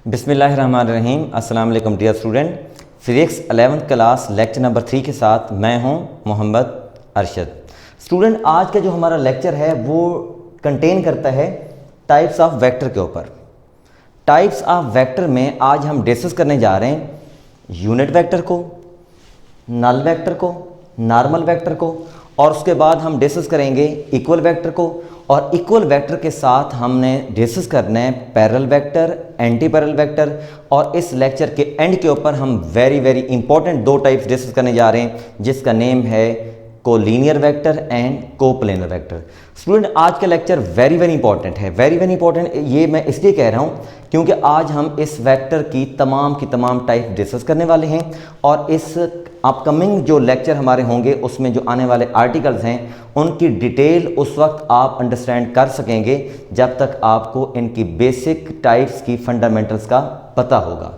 बिस्मिल्लाहिर्रहमानिर्रहीम। अस्सलाम वालेकुम dear student. Physics 11th class lecture number 3 के साथ मैं हूं मोहम्मद अरशद। स्टूडेंट, आज का जो हमारा लेक्चर है वो कंटेन करता है टाइप्स ऑफ वेक्टर के ऊपर। टाइप्स ऑफ वेक्टर में आज हम डिस्कस करने जा रहे हैं यूनिट वेक्टर को, नल वेक्टर को, नॉर्मल वेक्टर को, और उसके बाद हम डिस्कस करेंगे इक्वल वेक्टर को, और इक्वल वेक्टर के साथ हमने डिस्कस करना है parallel vector, anti parallel vector. और इस लेक्चर के एंड के ऊपर हम वेरी इंपॉर्टेंट दो टाइप्स डिस्कस करने जा रहे हैं जिसका नेम है collinear vector and coplanar vector. Student, आज का लेक्चर वेरी इंपॉर्टेंट है, वेरी इंपॉर्टेंट। ये मैं इसलिए कह रहा हूँ क्योंकि आज हम इस वेक्टर की तमाम टाइप डिस्कस करने वाले हैं, और इस अपकमिंग जो लेक्चर हमारे होंगे उसमें जो आने वाले आर्टिकल्स हैं उनकी डिटेल उस वक्त आप अंडरस्टैंड कर सकेंगे जब तक आपको इनकी बेसिक टाइप्स की फंडामेंटल्स का पता होगा।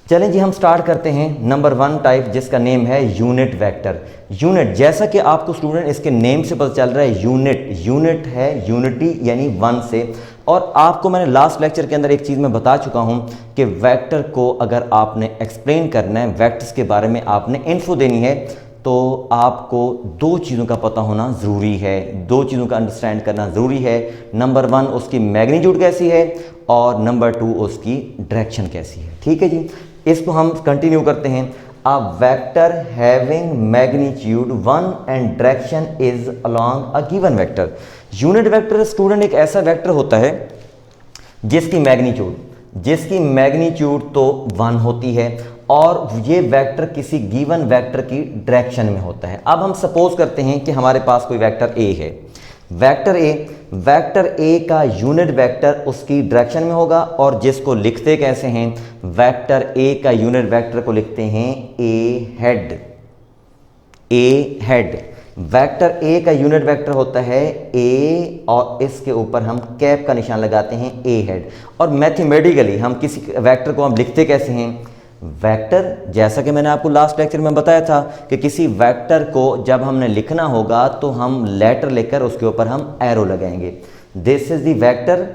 चलें जी, हम स्टार्ट करते हैं नंबर 1 टाइप जिसका नेम है यूनिट वेक्टर। यूनिट, जैसा कि आपको स्टूडेंट इसके नेम से पता चल रहा है, यूनिट है यूनिटी यानी 1 से। और आपको मैंने लास्ट लेक्चर के अंदर एक चीज़ मैं बता चुका हूं कि वेक्टर को अगर आपने एक्सप्लेन करना है, वेक्टर्स के बारे में आपने इन्फो देनी है, तो आपको दो चीज़ों का पता होना ज़रूरी है, दो चीज़ों का अंडरस्टैंड करना ज़रूरी है। नंबर 1 उसकी मैग्नीट्यूड कैसी है, और नंबर 2 उसकी डायरेक्शन कैसी है। ठीक है जी, इसको हम कंटिन्यू करते हैं। A vector having magnitude 1 and direction is along a given vector. Unit vector student एक ऐसा वेक्टर होता है जिसकी मैग्नीट्यूड तो 1 होती है, और ये वेक्टर किसी गिवन वेक्टर की डायरेक्शन में होता है। अब हम सपोज करते हैं कि हमारे पास कोई वेक्टर ए है। वेक्टर ए का यूनिट वेक्टर उसकी डायरेक्शन में होगा, और जिसको लिखते कैसे हैं, वेक्टर ए का यूनिट वेक्टर को लिखते हैं ए हेड। वेक्टर ए का यूनिट वेक्टर होता है ए, और इसके ऊपर हम कैप का निशान लगाते हैं ए हेड। और मैथमेटिकली हम किसी वेक्टर को हम लिखते कैसे हैं, वेक्टर, जैसा कि मैंने आपको लास्ट लेक्चर में बताया था कि किसी वेक्टर को जब हमने लिखना होगा तो हम लेटर लेकर उसके ऊपर हम एरो लगाएंगे। This is the vector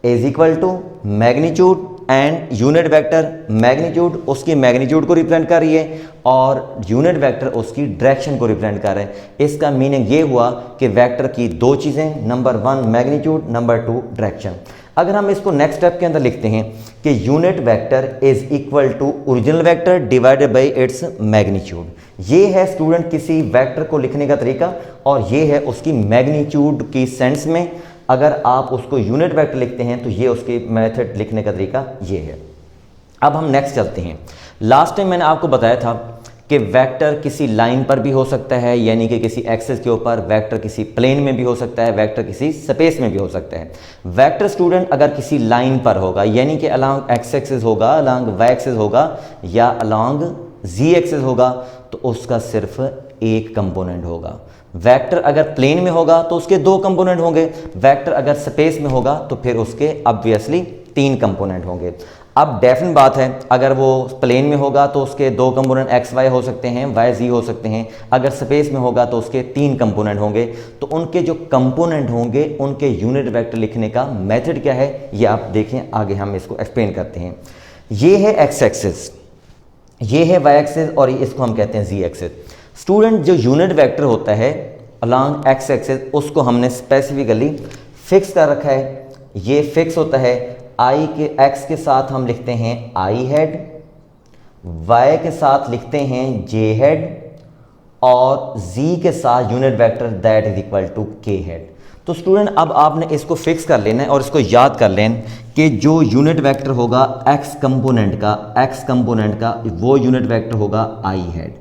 is equal to magnitude and unit vector. Magnitude उसकी मैग्नीट्यूड को रिप्रेजेंट कर रही है, और यूनिट वेक्टर उसकी डायरेक्शन को रिप्रेजेंट कर रहे हैं। इसका मीनिंग ये हुआ कि वेक्टर की दो चीज़ें, नंबर 1 मैग्नीट्यूड, नंबर 2 डायरेक्शन। अगर हम इसको नेक्स्ट स्टेप के अंदर लिखते हैं कि unit vector is equal to original vector divided by its magnitude. ये है स्टूडेंट किसी वेक्टर को लिखने का तरीका, और ये है उसकी मैग्नीट्यूड की सेंस में। अगर आप उसको यूनिट वेक्टर लिखते हैं तो ये उसके मेथड लिखने का तरीका ये है। अब हम नेक्स्ट चलते हैं। लास्ट टाइम मैंने आपको बताया था कि वेक्टर किसी लाइन पर भी हो सकता है, यानी कि किसी एक्सिस के ऊपर, वेक्टर किसी प्लेन में भी हो सकता है, वेक्टर किसी स्पेस में भी हो सकता है। वेक्टर स्टूडेंट अगर किसी लाइन पर होगा, यानी कि अलोंग एक्स एक्सिस होगा, अलोंग वाई एक्सिस होगा, या अलोंग जी एक्सिस होगा, तो उसका सिर्फ एक कंपोनेंट होगा। वेक्टर अगर प्लेन में होगा तो उसके 2 कंपोनेंट होंगे। वेक्टर अगर स्पेस में होगा तो फिर उसके ऑब्वियसली 3 कंपोनेंट होंगे। अब डेफिनेट बात है, अगर वो प्लेन में होगा तो उसके 2 कंपोनेंट एक्स वाई हो सकते हैं, वाई जी हो सकते हैं। अगर स्पेस में होगा तो उसके 3 कंपोनेंट होंगे। तो उनके जो कंपोनेंट होंगे उनके यूनिट वेक्टर लिखने का मेथड क्या है, ये आप देखें, आगे हम इसको एक्सप्लेन करते हैं। ये है एक्स एक्सिस, ये है वाई एक्सिस, और इसको हम कहते हैं जी एक्सिस। स्टूडेंट, जो यूनिट वेक्टर होता है अलोंग एक्स एक्सिस उसको हमने स्पेसिफिकली फिक्स कर रखा है। ये फिक्स होता है, आई के एक्स के साथ हम लिखते हैं आई हेड, वाई के साथ लिखते हैं जे हेड, और जी के साथ unit vector that is equal to k head. तो स्टूडेंट अब आपने इसको फिक्स कर लेना है और इसको याद कर लें कि जो यूनिट वेक्टर होगा एक्स कंपोनेंट का वो यूनिट वेक्टर होगा आई हेड।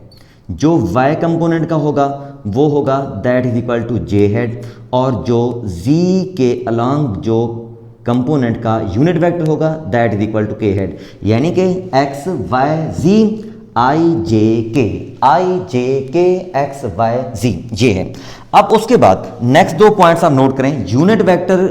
जो y कंपोनेंट का होगा वो होगा that is equal to j head, और जो z के अलोंग जो कंपोनेंट का यूनिट वेक्टर होगा that is equal to k head, यानी कि एक्स वाई जी आई जे के एक्स वाई जी, ये है। अब उसके बाद नेक्स्ट 2 पॉइंट्स आप नोट करें। यूनिट वेक्टर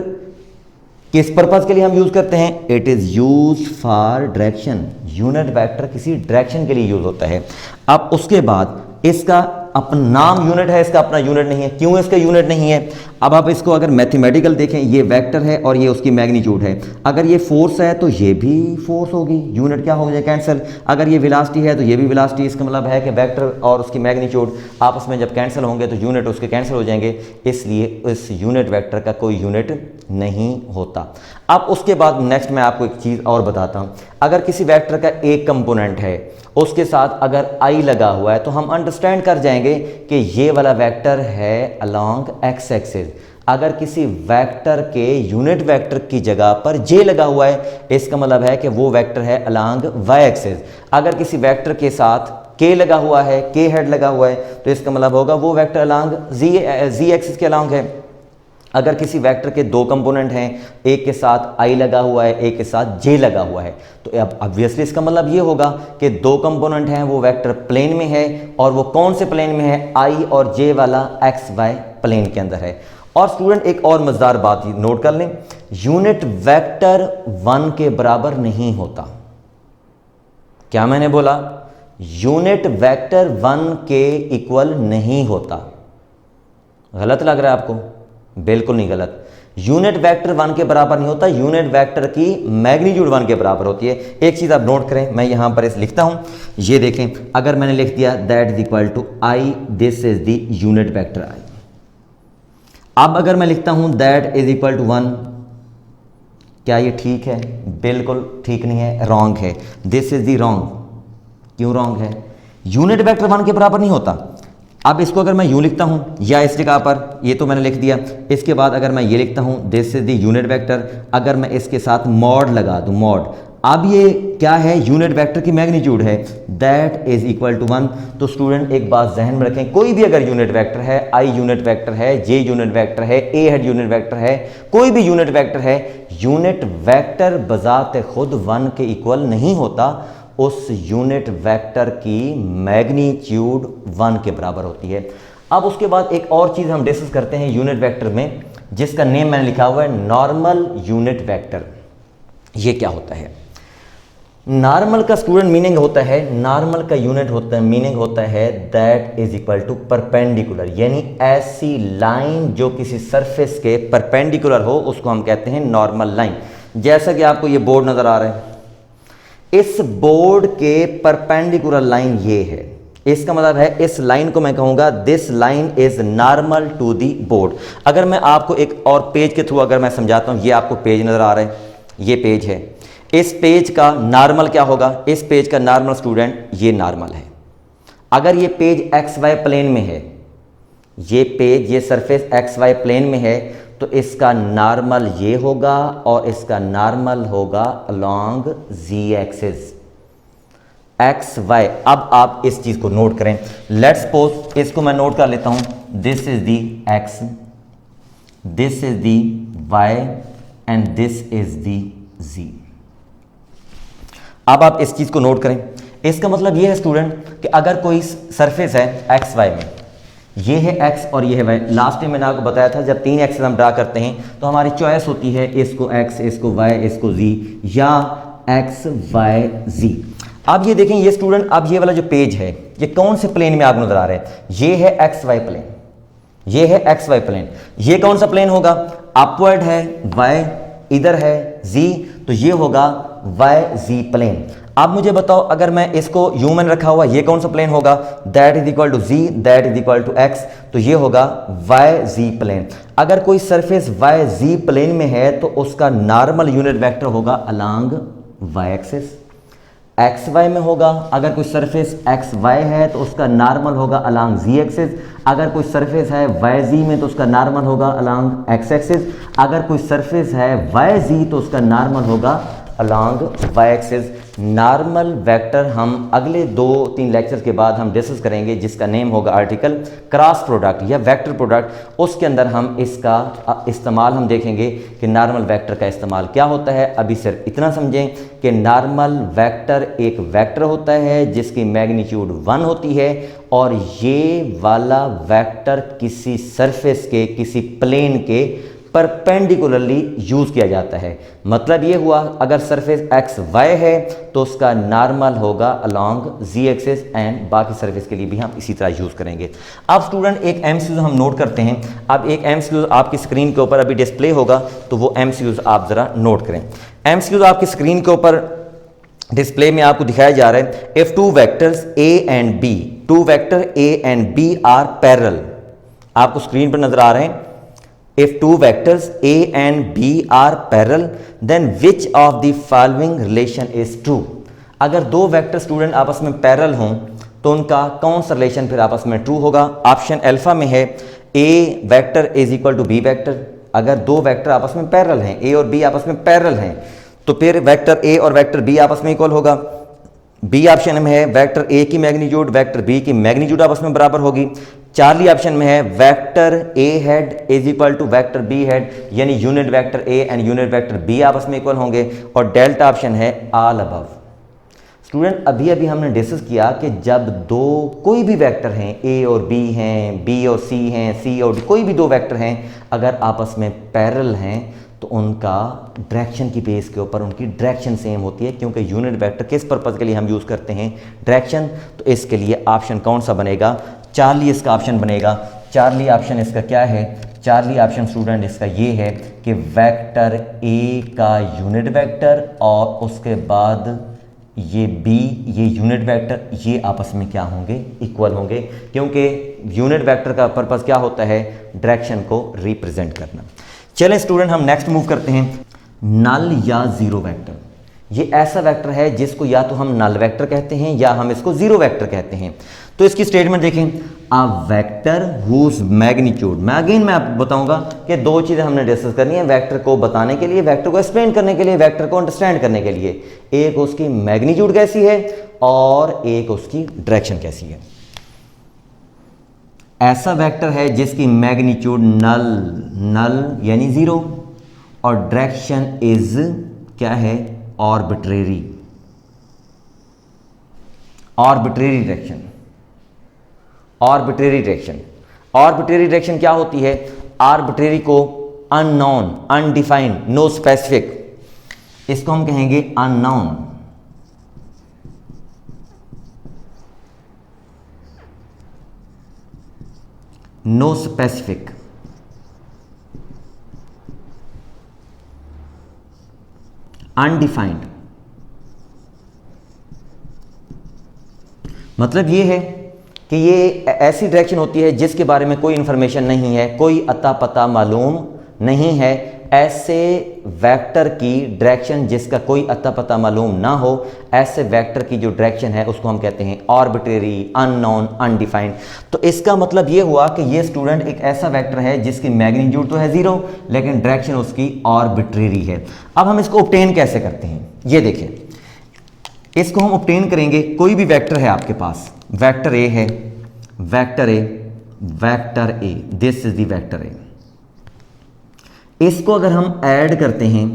किस पर्पज के लिए हम यूज करते हैं, it is use for direction. Unit vector किसी डायरेक्शन के लिए यूज होता है। अब उसके बाद इसका अपना नाम यूनिट है, इसका अपना यूनिट नहीं है। क्यों इसका यूनिट नहीं है? अब आप इसको अगर मैथमेटिकल देखें, ये वेक्टर है और ये उसकी मैग्नीट्यूड है। अगर ये फोर्स है तो ये भी फोर्स होगी, यूनिट क्या हो जाए कैंसिल। अगर ये वेलोसिटी है तो ये भी वेलोसिटी। इसका मतलब है कि वेक्टर और उसकी मैग्नीट्यूड आपस में जब कैंसिल होंगे तो यूनिट उसके कैंसिल हो जाएंगे, इसलिए इस यूनिट वेक्टर का कोई यूनिट नहीं होता। अब उसके बाद नेक्स्ट मैं आपको एक चीज़ और बताता हूँ। अगर किसी वेक्टर का एक कंपोनेंट है, उसके साथ अगर आई लगा हुआ है, तो हम अंडरस्टैंड कर जाएंगे कि ये वाला वेक्टर है अलोंग एक्स एक्सिस। अगर किसी वेक्टर के यूनिट वेक्टर की जगह पर जे लगा हुआ है, इसका मतलब है कि वो वेक्टर है अलोंग वाई एक्सिस। अगर किसी वेक्टर के साथ के लगा हुआ है, के हेड लगा हुआ है, तो इसका मतलब होगा वो वेक्टर अलोंग जी एक्सिस के अलोंग है। अगर किसी वेक्टर के दो कंपोनेंट हैं, एक के साथ आई लगा हुआ है, एक के साथ जे लगा हुआ है, तो अब ऑब्वियसली इसका मतलब ये होगा कि दो कंपोनेंट हैं, वो वेक्टर प्लेन में है। और वो कौन से प्लेन में है? आई और जे वाला एक्स वाई प्लेन के अंदर है। और स्टूडेंट एक और मजेदार बात नोट कर लें, यूनिट वेक्टर 1 के बराबर नहीं होता। क्या मैंने बोला? यूनिट वेक्टर 1 के इक्वल नहीं होता। गलत लग रहा है आपको? बिल्कुल नहीं गलत। यूनिट वेक्टर 1 के बराबर नहीं होता, यूनिट वेक्टर की मैग्नीट्यूड 1 के बराबर होती है। एक चीज़ आप नोट करें, मैं यहां पर इसे लिखता हूं, ये देखें, अगर मैंने लिख दिया that is equal to I, this is the unit vector I. अब अगर मैं लिखता हूं दैट इज इक्वल टू 1, क्या ये ठीक है? बिल्कुल ठीक नहीं है, रॉन्ग है। This is the wrong. क्यों रॉन्ग है? यूनिट वेक्टर 1 के बराबर नहीं होता। अब इसको अगर मैं यूं लिखता हूं या इस जगह पर, ये तो मैंने लिख दिया, इसके बाद अगर मैं ये लिखता हूं this is the unit vector, अगर मैं इसके साथ मॉड लगा दूं, मॉड, अब ये क्या है? यूनिट वेक्टर की मैग्नीट्यूड है, दैट इज इक्वल टू 1। तो स्टूडेंट एक बात जहन में रखें, कोई भी अगर यूनिट वेक्टर है, आई यूनिट वेक्टर है, जे यूनिट वेक्टर है, ए हेड यूनिट वेक्टर है, कोई भी यूनिट वेक्टर है, यूनिट वेक्टर बजाते खुद 1 के इक्वल नहीं होता। उस यूनिट वेक्टर की मैग्नीट्यूड 1 के बराबर होती है। अब उसके बाद एक और चीज़ हम डिस्कस करते हैं यूनिट वेक्टर में, जिसका नेम मैंने लिखा हुआ है नॉर्मल यूनिट वेक्टर। ये क्या होता है? नॉर्मल का स्टूडेंट मीनिंग होता है, नॉर्मल का यूनिट होता है, मीनिंग होता है that is equal to perpendicular, यानी ऐसी लाइन जो किसी सरफेस के परपेंडिकुलर हो, उसको हम कहते हैं नॉर्मल लाइन। जैसा कि आपको ये बोर्ड नजर आ रहा है, इस बोर्ड के परपेंडिकुलर लाइन ये है, इसका मतलब है इस लाइन को मैं कहूंगा this line is normal to the board. अगर मैं आपको एक और पेज के थ्रू अगर मैं समझाता हूं, ये आपको पेज नजर आ रहा है, ये पेज है, इस पेज का नॉर्मल क्या होगा? इस पेज का नॉर्मल स्टूडेंट ये नॉर्मल है। अगर ये पेज एक्स वाई प्लेन में है, ये पेज, ये सरफेस एक्स वाई प्लेन में है, तो इसका नॉर्मल ये होगा और इसका नॉर्मल होगा अलोंग जी एक्सिस एक्स वाई। अब आप इस चीज को नोट करें, लेट्स सपोज इसको मैं नोट कर लेता हूं, this is the X, this is the Y and this is the G. अब आप इस चीज को नोट करें, इसका मतलब ये है स्टूडेंट कि अगर कोई सरफेस है एक्स वाई में, ये है एक्स और ये है वाई। लास्ट टाइम मैंने आपको बताया था जब 3 एक्सेस हम ड्रा करते हैं तो हमारी चॉइस होती है इसको एक्स, इसको वाई, इसको जी, या एक्स वाई जी। अब ये देखें ये स्टूडेंट, अब ये वाला जो पेज है ये कौन से प्लेन में आपको नजर आ रहा है? ये है एक्स वाई प्लेन, ये है एक्स वाई प्लेन। ये कौन सा प्लेन होगा? अपवर्ड है वाई, इधर है जी, तो ये होगा वाई जी प्लेन। अब मुझे बताओ, अगर मैं इसको यूं मैंने रखा हुआ, ये कौन सा प्लेन होगा? That is equal to z, that is equal to x, तो ये होगा वाई जी प्लेन। अगर कोई सरफेस वाई जी प्लेन में है तो उसका नॉर्मल यूनिट वेक्टर होगा along y axis. X y में होगा, अगर कोई सरफेस एक्स वाई है तो उसका नॉर्मल होगा अलोंग जी एक्सिस। अगर कोई सरफेस है वाई जी में तो उसका नॉर्मल होगा अलोंग एक्स एक्सिस। अगर कोई सरफेस है वाई जी तो उसका नॉर्मल होगा along y axis. Normal vector हम अगले 2-3 लेक्चर्स के बाद हम डिस्कस करेंगे, जिसका नेम होगा आर्टिकल क्रॉस प्रोडक्ट या वेक्टर प्रोडक्ट। उसके अंदर हम इसका इस्तेमाल हम देखेंगे कि नॉर्मल वेक्टर का इस्तेमाल क्या होता है। अभी सिर्फ इतना समझें कि नॉर्मल वेक्टर एक वेक्टर होता है जिसकी मैग्नीट्यूड 1 होती है, और ये वाला वेक्टर किसी सरफेस के, किसी प्लेन के परपेंडिकुलरली यूज किया जाता है। मतलब ये हुआ अगर सरफेस एक्स वाई है तो उसका नॉर्मल होगा अलोंग जी एक्सिस एंड बाकी सरफेस के लिए भी हम इसी तरह यूज करेंगे। अब स्टूडेंट एक एमसीक्यू हम नोट करते हैं। अब एक एमसीक्यू आपकी स्क्रीन के ऊपर अभी डिस्प्ले होगा तो वो एमसीक्यू आप जरा नोट करें। एमसीक्यू आपकी स्क्रीन के ऊपर डिस्प्ले में आपको दिखाया जा रहा है if two vectors A and B, two vector A and B are parallel, आपको स्क्रीन पर नजर आ रहे हैं। If two vectors A and B are parallel, then which of the following relation is true? अगर दो वेक्टर स्टूडेंट आपस में parallel हों तो उनका कौन सा रिलेशन फिर आपस में ट्रू होगा? ऑप्शन अल्फा में है A vector is equal to B vector. अगर दो वेक्टर आपस में पैरेलल हैं, A और B आपस में पैरेलल हैं, तो फिर वेक्टर A और वेक्टर B आपस में इक्वल होगा। बी ऑप्शन में है वेक्टर ए की मैग्नीट्यूड वेक्टर बी की मैग्नीट्यूड आपस में बराबर होगी। चार्ली ऑप्शन में है vector A head is equal to vector B head, यानी unit vector A and unit vector B आपस में इक्वल होंगे। और डेल्टा ऑप्शन है ऑल अबव। स्टूडेंट अभी अभी हमने डिस्कस किया कि जब दो कोई भी वेक्टर हैं, ए और बी हैं, बी और सी हैं, सी और डी, कोई भी दो वेक्टर हैं, अगर आपस में पैरेलल हैं तो उनका डायरेक्शन की बेस के ऊपर उनकी डायरेक्शन सेम होती है, क्योंकि यूनिट वेक्टर किस पर्पज़ के लिए हम यूज़ करते हैं? डायरेक्शन। तो इसके लिए ऑप्शन कौन सा बनेगा? चार्ली इसका ऑप्शन बनेगा। चार्ली ऑप्शन इसका क्या है? चार्ली ऑप्शन स्टूडेंट इसका ये है कि वेक्टर ए का यूनिट वेक्टर और उसके बाद ये बी, ये यूनिट वेक्टर, ये आपस में क्या होंगे? इक्वल होंगे, क्योंकि यूनिट वेक्टर का पर्पज़ क्या होता है? डायरेक्शन को रिप्रेजेंट करना। चलें स्टूडेंट हम नेक्स्ट मूव करते हैं। नल या जीरो वेक्टर, ये ऐसा वेक्टर है जिसको या तो हम नल वेक्टर कहते हैं या हम इसको जीरो वेक्टर कहते हैं। तो इसकी स्टेटमेंट देखें, अ वेक्टर हुज मैग्नीट्यूड, मैं आपको बताऊंगा कि दो चीज़ें हमने डिस्कस करनी है वेक्टर को बताने के लिए, वेक्टर को एक्सप्लेन करने के लिए, वेक्टर को अंडरस्टैंड करने के लिए। एक उसकी मैग्नीट्यूड कैसी है और एक उसकी डायरेक्शन कैसी है। ऐसा वेक्टर है जिसकी मैग्नीट्यूड नल यानी जीरो और डायरेक्शन इज क्या है? Arbitrary direction. आर्बिट्रेरी डायरेक्शन क्या होती है? आर्बिट्रेरी को अननोन, अनडिफाइंड, नो स्पेसिफिक, इसको हम कहेंगे अननोन। No specific, undefined. मतलब ये है कि ये ऐसी डायरेक्शन होती है जिसके बारे में कोई इंफॉर्मेशन नहीं है, कोई अता पता मालूम नहीं है। ऐसे वेक्टर की डायरेक्शन जिसका कोई अता पता मालूम ना हो, ऐसे वेक्टर की जो डायरेक्शन है उसको हम कहते हैं आर्बिट्रेरी, अननोन, अनडिफाइंड। तो इसका मतलब ये हुआ कि ये स्टूडेंट एक ऐसा वेक्टर है जिसकी मैग्नीट्यूड तो है जीरो लेकिन डायरेक्शन उसकी आर्बिट्रेरी है। अब हम इसको ऑब्टेन कैसे करते हैं? ये देखें, इसको हम ऑब्टेन करेंगे। कोई भी वेक्टर है आपके पास, वेक्टर ए है, vector A, this is the vector ए। इसको अगर हम ऐड करते हैं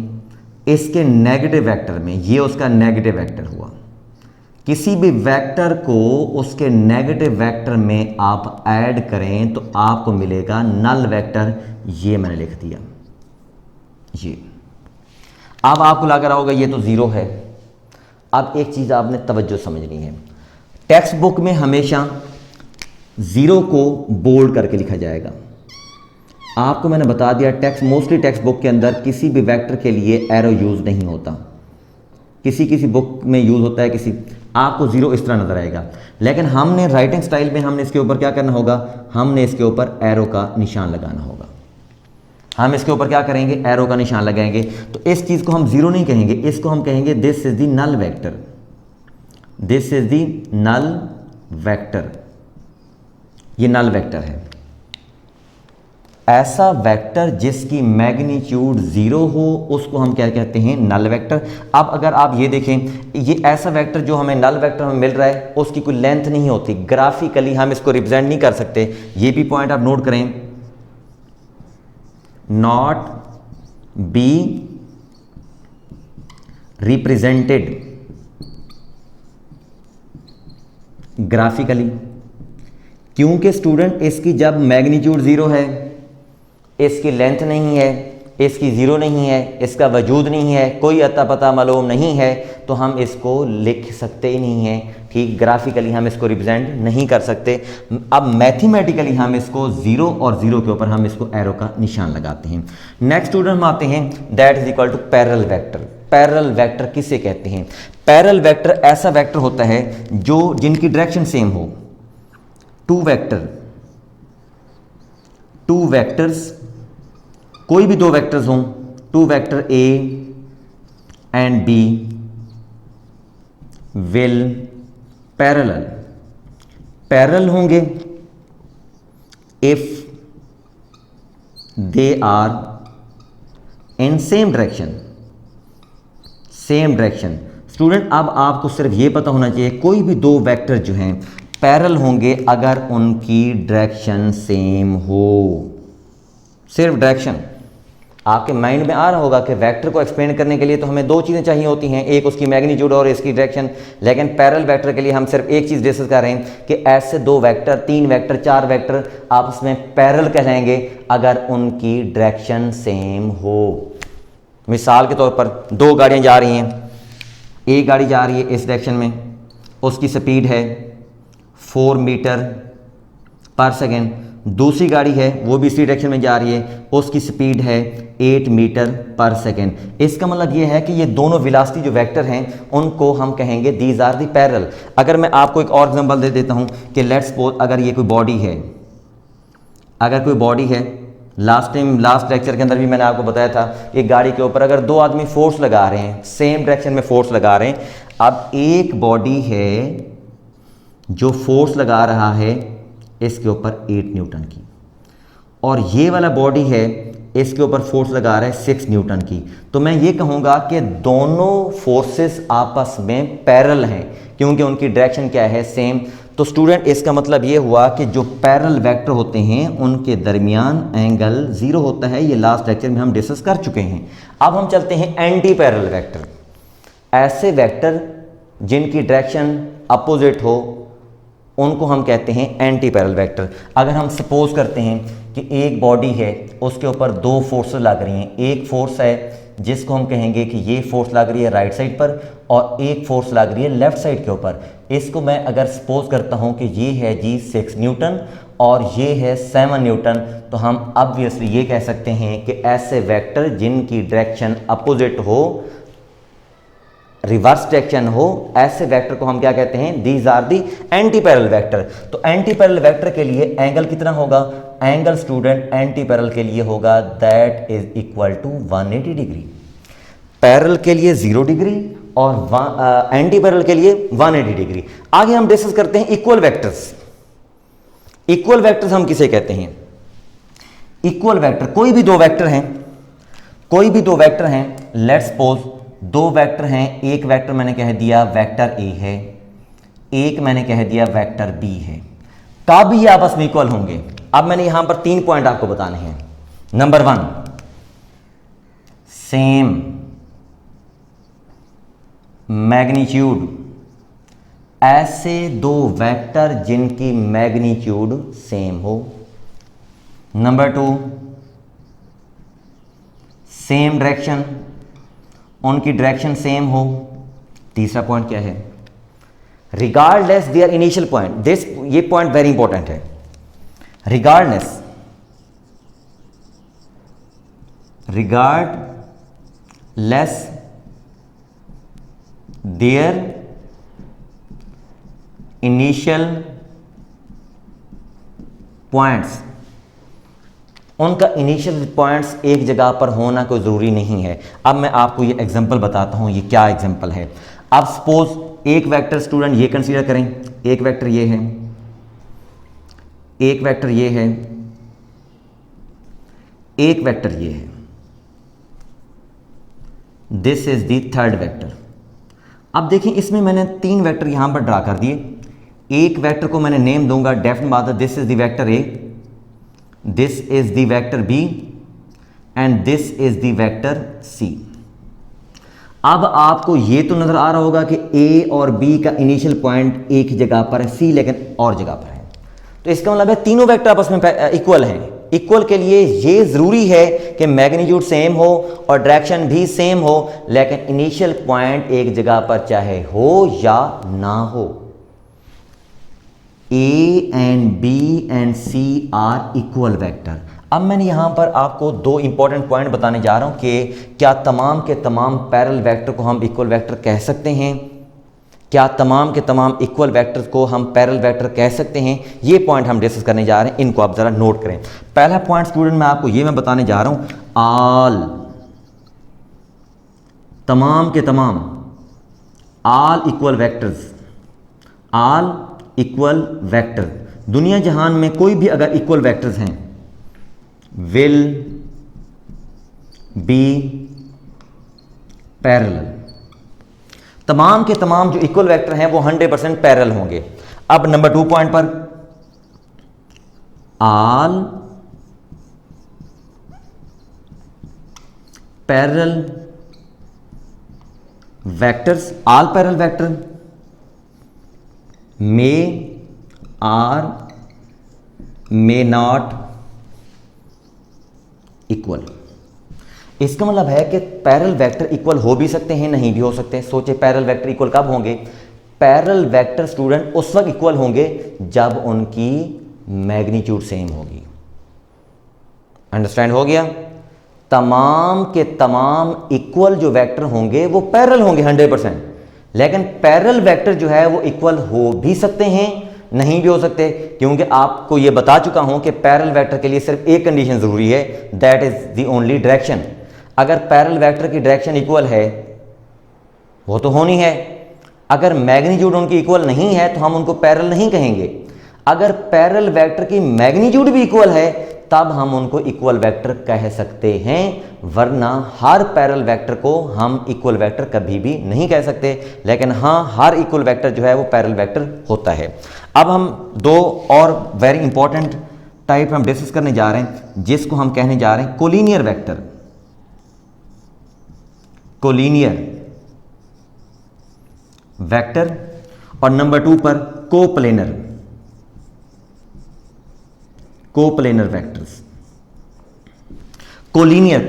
इसके नेगेटिव वेक्टर में, ये उसका नेगेटिव वेक्टर हुआ। किसी भी वेक्टर को उसके नेगेटिव वेक्टर में आप ऐड करें तो आपको मिलेगा नल वेक्टर। ये मैंने लिख दिया ये। अब आपको लग रहा होगा ये तो जीरो है। अब एक चीज आपने तवज्जो समझनी है, टेक्स्ट बुक में हमेशा जीरो को बोल्ड करके लिखा जाएगा। आपको मैंने बता दिया मोस्टली टेक्स्ट बुक के अंदर किसी भी वेक्टर के लिए एरो यूज नहीं होता, किसी बुक में यूज होता है, किसी आपको जीरो इस तरह नजर आएगा। लेकिन हमने राइटिंग स्टाइल में हमने इसके ऊपर क्या करना होगा? हमने इसके ऊपर एरो का निशान लगाना होगा। हम इसके ऊपर क्या करेंगे? एरो का निशान लगाएंगे। तो इस चीज को हम जीरो नहीं कहेंगे, इसको हम कहेंगे this is the null vector, this is the null vector. ये नल वेक्टर है। ऐसा वेक्टर जिसकी मैग्नीट्यूड जीरो हो उसको हम क्या कहते हैं? Null vector. अब अगर आप ये देखें, ये ऐसा वेक्टर जो हमें नल वेक्टर हमें मिल रहा है उसकी कोई लेंथ नहीं होती, ग्राफिकली हम इसको रिप्रेजेंट नहीं कर सकते। ये भी पॉइंट आप नोट करें, नॉट बी रिप्रेजेंटेड ग्राफिकली, क्योंकि स्टूडेंट इसकी जब मैग्नीट्यूड जीरो है, इसकी लेंथ नहीं है, इसकी ज़ीरो नहीं है, इसका वजूद नहीं है, कोई अता पता मालूम नहीं है, तो हम इसको लिख सकते ही नहीं हैं। ठीक, ग्राफिकली हम इसको रिप्रेजेंट नहीं कर सकते। अब मैथमेटिकली हम इसको ज़ीरो और ज़ीरो के ऊपर हम इसको एरो का निशान लगाते हैं। नेक्स्ट स्टूडेंट हम आते हैं, that is equal to parallel vector. Parallel vector किसे कहते हैं? पैरेलल वेक्टर ऐसा वेक्टर होता है जो जिनकी डायरेक्शन सेम हो। टू वेक्टर्स, कोई भी दो वेक्टर्स हों, two vector A and B will parallel होंगे if they are in same direction. Student, अब आपको सिर्फ ये पता होना चाहिए कोई भी दो वेक्टर जो हैं पैरेलल होंगे अगर उनकी डायरेक्शन सेम हो। सिर्फ डायरेक्शन। आपके माइंड में आ रहा होगा कि वेक्टर को एक्सप्लेन करने के लिए तो हमें दो चीज़ें चाहिए होती हैं, एक उसकी मैग्नीट्यूड और इसकी डायरेक्शन। लेकिन पैरेलल वेक्टर के लिए हम सिर्फ एक चीज़ डिस्कस कर रहे हैं कि ऐसे दो वेक्टर, तीन वेक्टर, चार वेक्टर आपस में पैरेलल कहलाएंगे अगर उनकी डायरेक्शन सेम हो। मिसाल के तौर पर दो गाड़ियाँ जा रही हैं, एक गाड़ी जा रही है इस डायरेक्शन में, उसकी स्पीड है 4 मीटर पर सेकेंड। दूसरी गाड़ी है वो भी इसी डायरेक्शन में जा रही है, उसकी स्पीड है 8 मीटर पर सेकेंड। इसका मतलब ये है कि ये दोनों वेलोसिटी जो वेक्टर हैं उनको हम कहेंगे दीज आर दी पैरेलल। अगर मैं आपको एक और एग्जांपल दे देता हूँ कि लेट्स सपोज अगर ये कोई बॉडी है, लास्ट लेक्चर के अंदर भी मैंने आपको बताया था कि गाड़ी के ऊपर अगर दो आदमी फोर्स लगा रहे हैं, सेम डायरेक्शन में फोर्स लगा रहे हैं। अब एक बॉडी है जो फोर्स लगा रहा है इसके ऊपर 8 न्यूटन की, और ये वाला बॉडी है इसके ऊपर फोर्स लगा रहा है 6 न्यूटन की। तो मैं ये कहूँगा कि दोनों फोर्सेस आपस में पैरेलल हैं क्योंकि उनकी डायरेक्शन क्या है? सेम। तो स्टूडेंट, इसका मतलब ये हुआ कि जो पैरेलल वेक्टर होते हैं उनके दरमियान एंगल 0 होता है। ये लास्ट लेक्चर में हम डिस्कस कर चुके हैं। अब हम चलते हैं एंटी पैरेलल वेक्टर। ऐसे वेक्टर जिनकी डायरेक्शन अपोजिट हो उनको हम कहते हैं एंटी पैरेलल वेक्टर। अगर हम सपोज करते हैं कि एक बॉडी है उसके ऊपर दो फोर्स लग रही हैं, एक फोर्स है जिसको हम कहेंगे कि ये फोर्स लग रही है राइट साइड पर और एक फोर्स लग रही है लेफ्ट साइड के ऊपर। इसको मैं अगर सपोज करता हूं कि ये है जी 6 न्यूटन और ये है 7 न्यूटन, तो हम ऑब्वियसली ये कह सकते हैं कि ऐसे वेक्टर जिनकी डायरेक्शन अपोजिट हो, रिवर्स डायरेक्शन हो, ऐसे वेक्टर को हम क्या कहते हैं? These are the anti parallel vector. तो एंटी पैरेलल वेक्टर के लिए एंगल कितना होगा? एंगल स्टूडेंट एंटी पैरेलल के लिए होगा that is equal to 180 degree. Parallel के लिए 0 डिग्री और एंटी पैरेलल के लिए 180 डिग्री। आगे हम डिस्कस करते हैं इक्वल वेक्टर्स। इक्वल वेक्टर्स हम किसे कहते हैं? इक्वल वेक्टर कोई भी दो वेक्टर हैं, लेट्स सपोज दो वेक्टर हैं, एक वेक्टर मैंने कह दिया वेक्टर ए है, एक मैंने कह दिया वेक्टर बी है। कब ये आपस में इक्वल होंगे? अब मैंने यहां पर 3 पॉइंट आपको बताने हैं। Number 1, same magnitude. ऐसे दो वेक्टर जिनकी मैग्नीट्यूड सेम हो। नंबर 2, सेम डायरेक्शन, उनकी डायरेक्शन सेम हो। तीसरा पॉइंट क्या है? Regardless their initial point. ये पॉइंट वेरी इंपॉर्टेंट है। रिगार्डलेस देयर इनिशियल पॉइंट्स, उनका इनिशियल पॉइंट्स एक जगह पर होना कोई ज़रूरी नहीं है। अब मैं आपको ये एग्जांपल बताता हूँ। ये क्या एग्जांपल है? अब सपोज एक वेक्टर स्टूडेंट ये कंसीडर करें, एक वेक्टर ये है, एक वेक्टर ये है, एक वेक्टर ये है। This is the third vector. अब देखिए इसमें मैंने 3 वेक्टर यहां पर ड्रा कर दिए। एक वेक्टर को मैंने नेम दूंगा, डेफिनेट बात है, this is the vector A, this is the vector B and this is the vector C. अब आपको ये तो नजर आ रहा होगा कि ए और बी का इनिशियल पॉइंट एक जगह पर है, सी लेकिन और जगह पर है। तो इसका मतलब है तीनों वेक्टर आपस में इक्वल हैं। इक्वल के लिए ये ज़रूरी है कि मैग्नीट्यूड सेम हो और डायरेक्शन भी सेम हो, लेकिन इनिशियल पॉइंट एक जगह पर चाहे हो या ना हो। A and B and C are equal vector. अब मैंने यहां पर आपको दो इंपॉर्टेंट पॉइंट बताने जा रहा हूं कि क्या तमाम के तमाम पैरेलल वेक्टर को हम इक्वल वेक्टर कह सकते हैं, क्या तमाम के तमाम इक्वल वेक्टर्स को हम पैरेलल वेक्टर कह सकते हैं। ये पॉइंट हम डिस्कस करने जा रहे हैं, इनको आप ज़रा नोट करें। पहला पॉइंट स्टूडेंट मैं आपको ये बताने जा रहा हूं, ऑल तमाम के तमाम, all equal vectors, all equal vector, दुनिया जहान में कोई भी अगर इक्वल वेक्टर्स हैं, विल बी पैरेलल। तमाम के तमाम जो इक्वल वेक्टर हैं वो 100% पैरेलल होंगे। अब नंबर 2 पॉइंट पर, all parallel vectors, all parallel vector may are may not equal. इसका मतलब है कि पैरेलल वेक्टर इक्वल हो भी सकते हैं, नहीं भी हो सकते। सोचे पैरेलल वेक्टर इक्वल कब होंगे? पैरेलल वेक्टर स्टूडेंट उस वक्त इक्वल होंगे जब उनकी मैग्नीट्यूड सेम होगी। अंडरस्टैंड हो गया? तमाम के तमाम इक्वल जो वेक्टर होंगे वो पैरेलल होंगे 100%, लेकिन पैरेलल वेक्टर जो है वो इक्वल हो भी सकते हैं, नहीं भी हो सकते, क्योंकि आपको ये बता चुका हूं कि पैरेलल वेक्टर के लिए सिर्फ एक कंडीशन जरूरी है, that is the only direction. अगर पैरेलल वेक्टर की डायरेक्शन इक्वल है, वो तो होनी है। अगर मैग्नीट्यूड उनकी इक्वल नहीं है तो हम उनको पैरेलल नहीं कहेंगे। अगर पैरेलल वेक्टर की मैग्नीट्यूड भी इक्वल है तब हम उनको इक्वल वेक्टर कह सकते हैं, वरना हर पैरेलल वेक्टर को हम इक्वल वेक्टर कभी भी नहीं कह सकते। लेकिन हाँ, हर इक्वल वेक्टर जो है वो पैरेलल वेक्टर होता है। अब हम दो और वेरी इंपॉर्टेंट टाइप हम डिस्कस करने जा रहे हैं, जिसको हम कहने जा रहे हैं कोलिनियर वेक्टर। कोलिनियर वेक्टर और नंबर 2 पर coplanar, coplanar vectors. Collinear,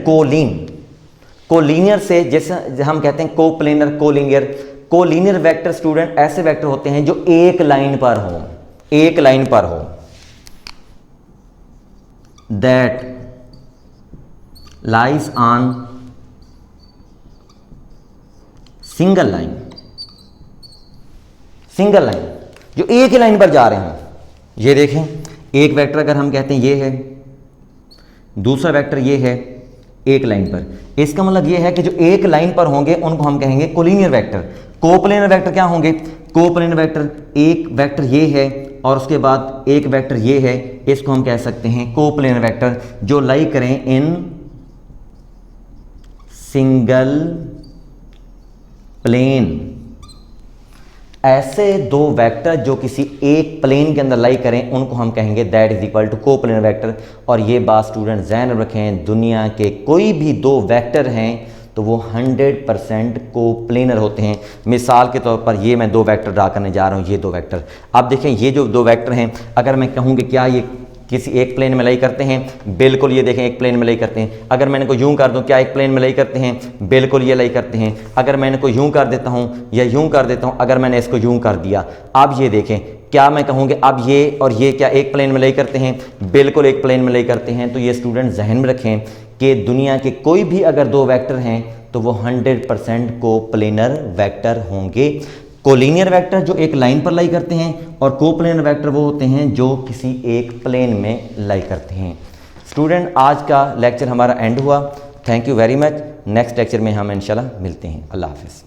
collinear से जैसे हम कहते हैं coplanar, collinear. Collinear vector student ऐसे वेक्टर होते हैं जो एक लाइन पर हो, एक लाइन पर हो, that lies on single line, single line, जो एक ही लाइन पर जा रहे हैं। ये देखें, एक वेक्टर अगर हम कहते हैं ये है, दूसरा वेक्टर ये है, एक लाइन पर, इसका मतलब ये है कि जो एक लाइन पर होंगे उनको हम कहेंगे कोलिनियर वेक्टर। कोप्लेनर वेक्टर क्या होंगे? कोप्लेनर वेक्टर एक वेक्टर ये है और उसके बाद एक वेक्टर ये है, इसको हम कह सकते हैं कोप्लेनर वेक्टर, जो लाई करें इन सिंगल प्लेन। ऐसे दो वेक्टर जो किसी एक प्लेन के अंदर लाई करें उनको हम कहेंगे that is equal to coplanar vector. और ये बात स्टूडेंट ध्यान रखें, दुनिया के कोई भी दो वेक्टर हैं तो वो 100% कोप्लेनर होते हैं। मिसाल के तौर पर ये मैं दो वेक्टर ड्रा करने जा रहा हूँ, ये दो वेक्टर। आप देखें ये जो दो वेक्टर हैं, अगर मैं कहूँ कि क्या ये किसी एक प्लेन में लाई करते हैं, बिल्कुल ये देखें एक प्लेन में लाई करते हैं। अगर मैंने को यूं कर दूं, क्या एक प्लेन में लाई करते हैं? बिल्कुल ये लाई करते हैं। अगर मैंने को यूं कर देता हूं या यूं कर देता हूं, अगर मैंने इसको यूं कर दिया, अब ये देखें, क्या मैं कहूँ कि अब ये और ये क्या एक प्लेन में लाई करते हैं? बिल्कुल एक प्लेन में लाई करते हैं। तो ये स्टूडेंट जहन में रखें कि दुनिया के कोई भी अगर दो वेक्टर हैं तो वो 100% कोप्लेनर वेक्टर होंगे। कोलिनियर वेक्टर जो एक लाइन पर लाई करते हैं और कोप्लेनर वेक्टर वो होते हैं जो किसी एक प्लेन में लाई करते हैं। स्टूडेंट, आज का लेक्चर हमारा एंड हुआ। Thank you very much. Next lecture में हम इंशाल्लाह मिलते हैं। अल्लाह हाफिज़।